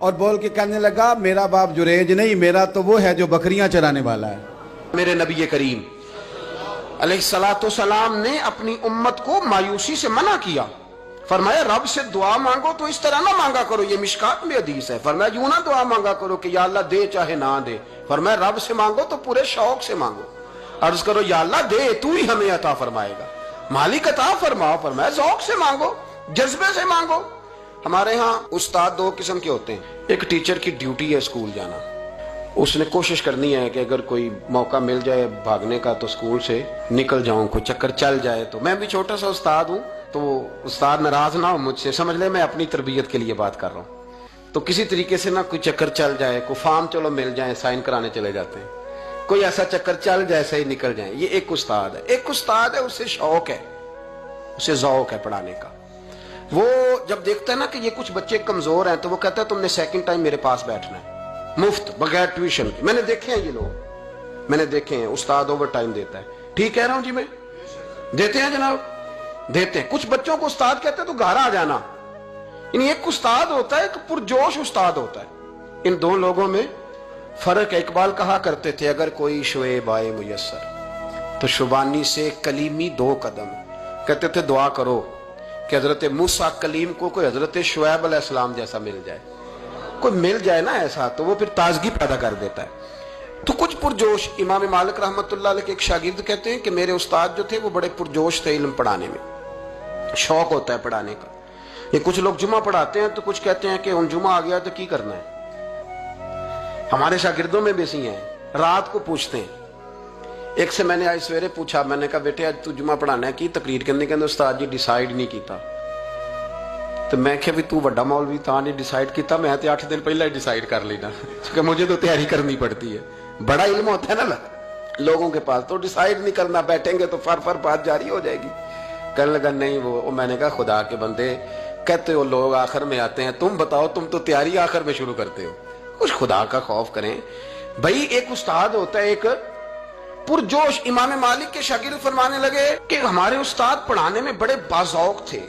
اور بول کے کہنے لگا میرا باپ جریج نہیں، میرا تو وہ ہے جو بکریاں چرانے والا ہے۔ میرے نبی کریم علیہ الصلوۃ والسلام نے اپنی امت کو مایوسی سے منع کیا، فرمایا رب سے دعا مانگو تو اس طرح نہ مانگا کرو، یہ مشکات میں حدیث ہے، فرمایا یوں نہ دعا مانگا کرو کہ یا اللہ دے چاہے نہ دے، فرمایا رب سے مانگو تو پورے شوق سے مانگو، عرض کرو یا اللہ دے تو ہی ہمیں عطا فرمائے گا، مالک عطا فرماؤ، فرمایا ذوق سے مانگو، جذبے سے مانگو۔ ہمارے ہاں استاد دو قسم کے ہوتے ہیں، ایک ٹیچر کی ڈیوٹی ہے اسکول جانا، اس نے کوشش کرنی ہے کہ اگر کوئی موقع مل جائے بھاگنے کا تو اسکول سے نکل جاؤں، کوئی چکر چل جائے تو۔ میں بھی چھوٹا سا استاد ہوں تو استاد ناراض نہ ہو مجھ سے، سمجھ لے میں اپنی تربیت کے لیے بات کر رہا ہوں، تو کسی طریقے سے نہ کوئی چکر چل جائے، کوئی فارم چلو مل جائے، سائن کرانے چلے جاتے ہیں، کوئی ایسا چکر چل جائے صحیح نکل جائیں، یہ ایک استاد ہے۔ ایک استاد ہے اسے شوق ہے، اسے ذوق ہے پڑھانے کا، وہ جب دیکھتا ہے نا کہ یہ کچھ بچے کمزور ہیں تو وہ کہتا ہے تم نے سیکنڈ ٹائم میرے پاس بیٹھنا ہے مفت بغیر ٹیوشن کے۔ میں نے دیکھے ہیں یہ لوگ، میں نے دیکھے ہیں استاد اوور ٹائم دیتا ہے، ٹھیک کہہ رہا ہوں جی میں؟ دیتے ہیں جناب، دیتے ہیں۔ کچھ بچوں کو استاد کہتے ہیں تو گھر آ جانا، یعنی ایک استاد ہوتا ہے، ایک پرجوش استاد ہوتا ہے، ان دو لوگوں میں فرق ہے۔ اقبال کہا کرتے تھے اگر کوئی شعیب آئے میسر تو شبانی سے کلیمی دو قدم، کہتے تھے دعا کرو کہ حضرت موسیٰ کلیم کو کوئی حضرت شعیب علیہ السلام جیسا مل جائے، کوئی مل جائے نا ایسا تو وہ پھر تازگی پیدا کر دیتا ہے۔ تو کچھ پرجوش، امام مالک رحمۃ اللہ علیہ کے ایک شاگرد کہتے ہیں کہ میرے استاد جو تھے وہ بڑے پرجوش تھے علم پڑھانے میں، شوق ہوتا ہے پڑھانے کا۔ یہ کچھ لوگ جمعہ پڑھاتے ہیں تو کچھ کہتے ہیں کہ ان جمعہ آ گیا تو کی کرنا ہے، ہمارے شاگردوں میں بھی ایسی ہیں، رات کو پوچھتے ہیں۔ ایک سے میں نے آج سویرے پوچھا، میں نے کہا بیٹے آج تو جمعہ پڑھانا ہے کی تقریر کرنے کے اندر استاد جی ڈیسائیڈ نہیں کیتا، تو میں کہ بھی تو بڑا مولوی تھا نہیں ڈیسائیڈ کیتا، میں تے 8 دن پہلے ہی ڈیسائیڈ کر لینا، کیونکہ مجھے تو تیاری کرنی پڑتی ہے، بڑا علم ہوتا ہے نا لوگوں کے پاس، تو ڈیسائیڈ نہیں کرنا، بیٹھیں گے تو فر بات جاری ہو جائے گی۔ کہنے لگا نہیں وہ میں نے کہا خدا کے بندے کہتے ہو لوگ آخر میں آتے ہیں، تم بتاؤ تم تو تیاری آخر میں شروع کرتے ہو، کچھ خدا کا خوف کریں بھائی۔ ایک استاد ہوتا ہے ایک پرجوش۔ امام مالک کے شاگرد فرمانے لگے کہ ہمارے استاد پڑھانے میں بڑے باذوق تھے،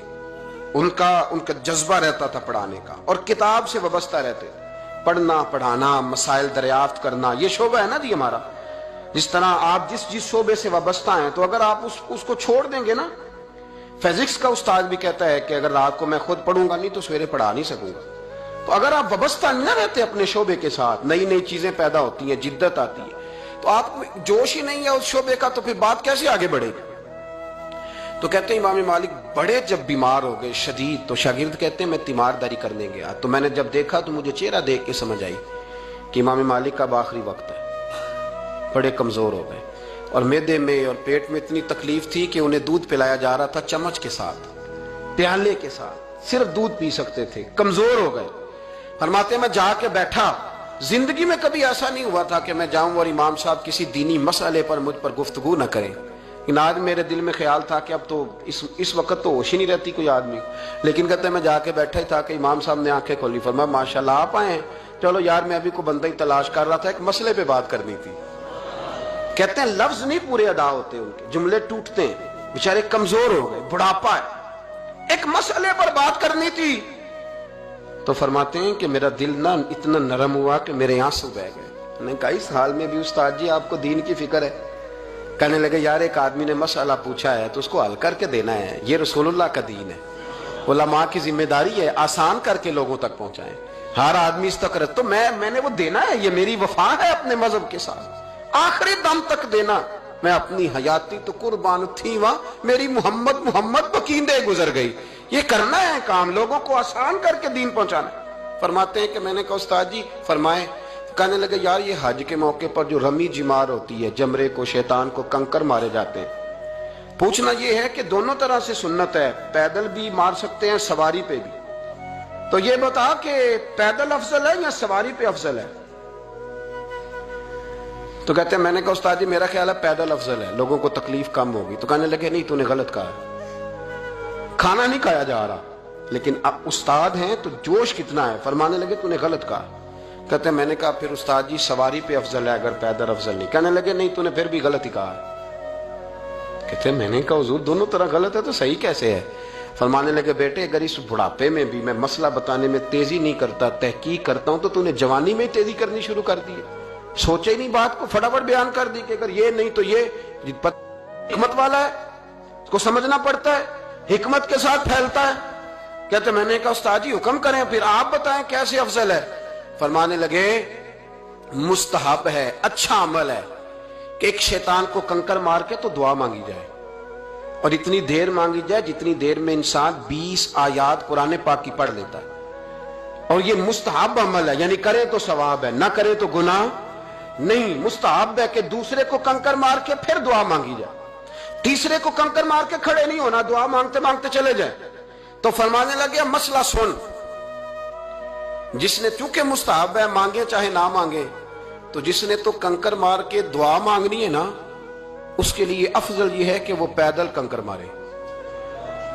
ان کا جذبہ رہتا تھا پڑھانے کا، اور کتاب سے وابستہ رہتے تھے، پڑھنا پڑھانا مسائل دریافت کرنا، یہ شعبہ ہے نا جی ہمارا۔ جس طرح آپ جس شعبے سے وابستہ ہیں تو اگر آپ اس کو چھوڑ دیں گے نا، فزکس کا استاد بھی کہتا ہے کہ اگر رات کو میں خود پڑھوں گا نہیں تو سویرے پڑھا نہیں سکوں گا، تو اگر آپ وابستہ نہ رہتے اپنے شعبے کے ساتھ، نئی نئی چیزیں پیدا ہوتی ہیں، جدت آتی ہے، تو آپ کو جوش ہی نہیں ہے اس شعبے کا، تو پھر بات کیسے آگے بڑھے گی؟ تو کہتے ہیں امام مالک بڑے جب بیمار ہو گئے شدید، تو شاگرد کہتے ہیں میں تیمارداری کرنے گیا، تو میں نے جب دیکھا تو مجھے چہرہ دیکھ کے سمجھ آئی کہ امام مالک کا آخری وقت ہے، بڑے کمزور ہو گئے، اور معدے میں اور پیٹ میں اتنی تکلیف تھی کہ انہیں دودھ پلایا جا رہا تھا چمچ کے ساتھ، پیالے کے ساتھ، صرف دودھ پی سکتے تھے، کمزور ہو گئے۔ فرماتے ہیں میں جا کے بیٹھا، زندگی میں کبھی ایسا نہیں ہوا تھا کہ میں جاؤں اور امام صاحب کسی دینی مسئلے پر مجھ پر گفتگو نہ کریں، لیکن آج میرے دل میں خیال تھا کہ اب تو اس وقت تو ہوش ہی نہیں رہتی کوئی آدمی، لیکن کہتے ہیں میں جا کے بیٹھا ہی تھا کہ امام صاحب نے آنکھیں کھولی، فرمایا ماشاءاللہ آپ آئے ہیں، چلو یار میں ابھی کو بندہ ہی تلاش کر رہا تھا، ایک مسئلے پہ بات کرنی تھی۔ کہتے ہیں لفظ نہیں پورے ادا ہوتے، ان کے جملے ٹوٹتے ہیں، بیچارے کمزور ہو گئے، بڑھاپا ہے، ایک مسئلے پر بات کرنی تھی، تو فرماتے ہیں کہ میرا دل نہ اتنا نرم ہوا کہ میرے آنسو بہہ گئے۔ میں نے کہا اس حال میں بھی استاد جی آپ کو دین کی فکر ہے؟ کہنے لگے یار ایک آدمی نے مسئلہ پوچھا ہے تو اس کو حل کر کے دینا ہے، یہ رسول اللہ کا دین ہے، علماء کی ذمہ داری ہے آسان کر کے لوگوں تک پہنچائیں، ہر آدمی اس تک تو میں نے وہ دینا ہے، یہ میری وفا ہے اپنے مذہب کے ساتھ، آخری دم تک دینا، میں اپنی حیاتی تو قربان تھی وہاں، میری محمد بکیندے گزر گئی، یہ کرنا ہے کام، لوگوں کو آسان کر کے دین پہنچانا ہے۔ فرماتے ہیں کہ میں نے کہا استاد جی فرمائیں، کہنے لگے یار یہ حج کے موقع پر جو رمی جمار ہوتی ہے، جمرے کو شیطان کو کنکر مارے جاتے ہیں، پوچھنا یہ ہے کہ دونوں طرح سے سنت ہے، پیدل بھی مار سکتے ہیں سواری پہ بھی، تو یہ بتا کہ پیدل افضل ہے یا سواری پہ افضل ہے؟ تو کہتے ہیں میں نے کہا استاد جی میرا خیال ہے پیدل افضل ہے، لوگوں کو تکلیف کم ہوگی، تو کہنے لگے نہیں تو نے غلط کہا، کھانا نہیں کھایا جا رہا، لیکن اب استاد ہیں تو جوش کتنا ہے، فرمانے لگے تو نے غلط کہا۔ کہتے ہیں میں نے کہا پھر استاد جی سواری پہ افضل ہے اگر پیدل افضل نہیں، کہنے لگے نہیں تو نے پھر بھی غلط ہی کہا۔ کہتے ہیں میں نے کہا حضور دونوں طرح غلط ہے تو صحیح کیسے ہے؟ فرمانے لگے بیٹے اگر اس بڑھاپے میں بھی میں مسئلہ بتانے میں تیزی نہیں کرتا، تحقیق کرتا ہوں، تو تو نے جوانی میں ہی تیزی کرنی شروع کر دی ہے۔ سوچے ہی نہیں بات کو، فٹافٹ بیان کر دی کہ اگر یہ نہیں تو یہ۔ حکمت والا ہے، اس کو سمجھنا پڑتا ہے، حکمت کے ساتھ پھیلتا ہے۔ کہتے میں نے کہا استاد جی حکم کریں، پھر آپ بتائیں کیسے افضل ہے۔ فرمانے لگے مستحب ہے، اچھا عمل ہے کہ ایک شیطان کو کنکر مار کے تو دعا مانگی جائے، اور اتنی دیر مانگی جائے جتنی دیر میں انسان 20 آیات قرآن پاک کی پڑھ لیتا ہے۔ اور یہ مستحب عمل ہے، یعنی کرے تو ثواب ہے، نہ کرے تو گناہ نہیں۔ مستحب ہے کہ دوسرے کو کنکر مار کے پھر دعا مانگی جائے، تیسرے کو کنکر مار کے کھڑے نہیں ہونا، دعا مانگتے مانگتے چلے جائیں۔ تو فرمانے لگے مسئلہ سن، جس نے چونکہ مستحب ہے مانگے چاہے نہ مانگے، تو جس نے تو کنکر مار کے دعا مانگنی ہے نا، اس کے لیے افضل یہ ہے کہ وہ پیدل کنکر مارے،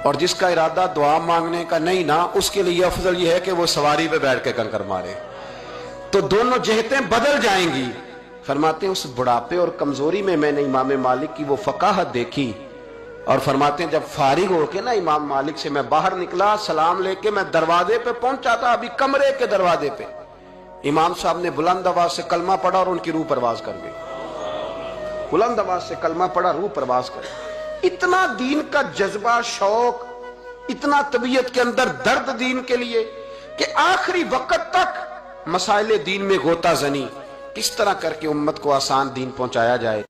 اور جس کا ارادہ دعا مانگنے کا نہیں نا، اس کے لیے افضل یہ ہے کہ وہ سواری پہ بیٹھ کے کنکر مارے۔ تو دونوں جہتیں بدل جائیں گی۔ فرماتے ہیں اس بڑھاپے اور کمزوری میں میں نے امام مالک کی وہ فقاہت دیکھی، اور فرماتے ہیں جب فارغ ہو کے نا امام مالک سے میں باہر نکلا، سلام لے کے میں دروازے پہ پہنچا تھا، ابھی کمرے کے دروازے پہ امام صاحب نے بلند آواز سے کلمہ پڑھا اور ان کی روح پرواز کر گئی۔ بلند آواز سے کلمہ پڑھا، روح پرواز کر گئی۔ اتنا دین کا جذبہ، شوق، اتنا طبیعت کے اندر درد دین کے لیے کہ آخری وقت تک مسائل دین میں غوطہ زنی، کس طرح کر کے امت کو آسان دین پہنچایا جائے۔